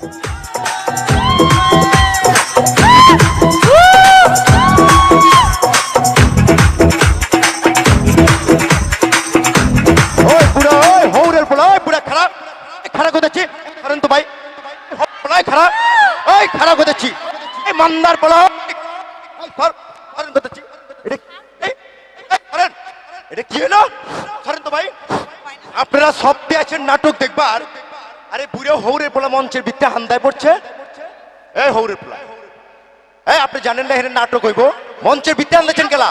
ওই বুড়া, ওই হৌরের পোলা, ওই বুড়া খারাপ খারাপ করতেছি, কারণ তো ভাই পোলাই খারাপ, ওই খারাপ করতেছি, এই মান্দার পোলা, করতেছি। এটা কি হলো? কারণ তো ভাই আপনারা সবটি আছেন নাটক দেখবার, আরে বুড়ো হৌরের পোলা মঞ্চের ভিত্তি হান্দায় পড়ছে। এই হৌরের পোলা, এই আপনি জানেন না এখানে নাটক হইব, মঞ্চের ভিত্তি হান্দাচ্ছেন কেলা?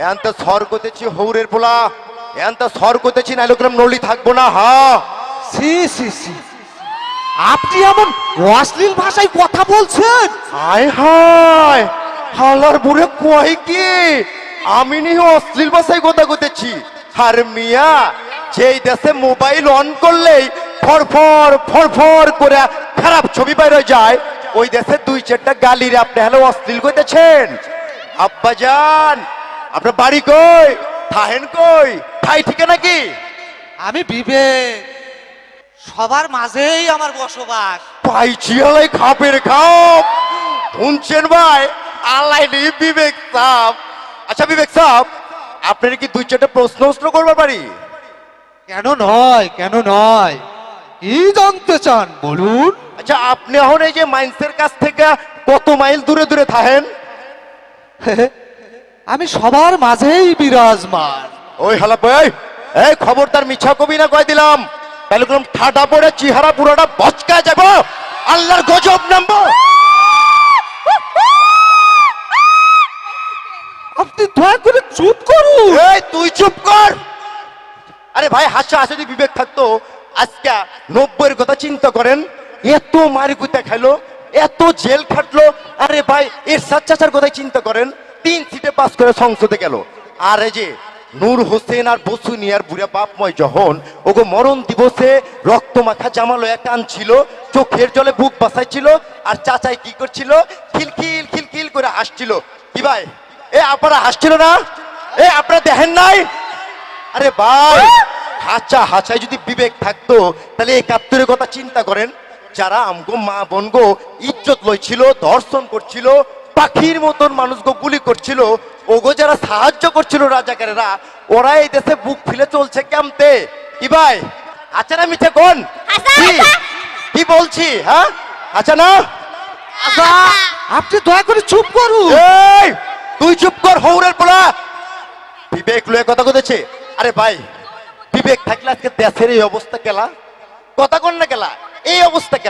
এখন তো সর করতেছি হৌরের পোলা, এখন তো সর করতেছি, নাইলে ওরকম নলি থাকবো না। হা সি সি সি, আপনি এমন অশ্লীল ভাষায় কথা বলছেন? হায় হায়, হালার বুড়ে কয় কি? আমি নিয়ে অশ্লীল ভাষায় কথা কইতেছি? আর মিয়া, যেই দেশে মোবাইল অন করলেই ফরফর ফরফর করে খারাপ ছবি বাইর হয়ে যায়, ওই দেশে দুই চারটা গালিরে আপনি হলো অশ্লীল কইতেছেন। আব্বাজান, আপনার বাড়ি কই, থাহেন কই, ঠাই ঠিকানা কি? আমি বিবেক, সবার মাঝেই আমার বসবাস। পাইছি আলাই খাপের খাপ, শুনছেন ভাই? আল্লাহ নি বিবেক সাহ। আচ্ছা বিবেক সাহ, আপনার কি দুই চারটা প্রশ্ন উত্তর করবার পারি? কেন নয়, কেন নয়, কি জানতে চান বলুন? আচ্ছা, আপনি এখন এই যে মাইন্সের কাছ থেকে কত মাইল দূরে দূরে থাকেন? আমি সবার মাঝেই বিরাজমান। ওই হালা ভাই, এই খবরদার মিছা কবি না, কয় দিলাম তাহলে কোন ঠাডা পড়ে চেহারা পুরোটা বচকা যাব, আল্লাহর গজব নামবো। আপনি দয়া করে চুপ করুন। এই তুই চুপ কর। আরে ভাই, হাসা হাসা যদি বিবেক থাকতো, আজকে 90-এর কথা চিন্তা করেন, এত মারি কুতা খাইলো, এত জেল খাটলো। আরে ভাই, এর চাচার কথা চিন্তা করেন, 3 সিটে পাস করে সংসদে গেল। আর এই যে নূর হোসেন আর বসুনিয়ার বুড়া বাপময় যখন ওগো মরণ দিবসে রক্ত মাখা জামা লয়া কাঁদছিল, চোখের জলে বুক বাসাইছিল, আর চাচাই কি করছিল? খিলখিল খিলখিল করে হাসছিল। কি ভাই, এ আপনারা হাসছিল না? এ আপনারা দেখেন নাই? আরে ভাই, হাঁচা হাঁচায় যদি বিবেক থাকতো, তাহলে 71-এর কথা চিন্তা করেন। যারা আমগো মা বোনগো ইজ্জত লইছিল, ধর্ষণ করছিল, পাখির মতন মানুষগো গুলি করছিল, ওগো যারা সাহায্য করছিল রাজাকারেরা, ওরা এই দেশে বুক ফিলে চলছে কেমতে? কি ভাই, আচ্ছা না মিঠে কোন? কি বলছি? হ্যাঁ, আচ্ছা না? আপনি দয়া করে চুপ করুন। এই তুই চুপ কর হৌরের পোলা। বিবেক লয়ে কথা কইতেছে। আরে ভাই, বিবেক থাকলে আজকে দেশের এই অবস্থা কেলা? কথা কন না কেলা? এই অবস্থা কেলা?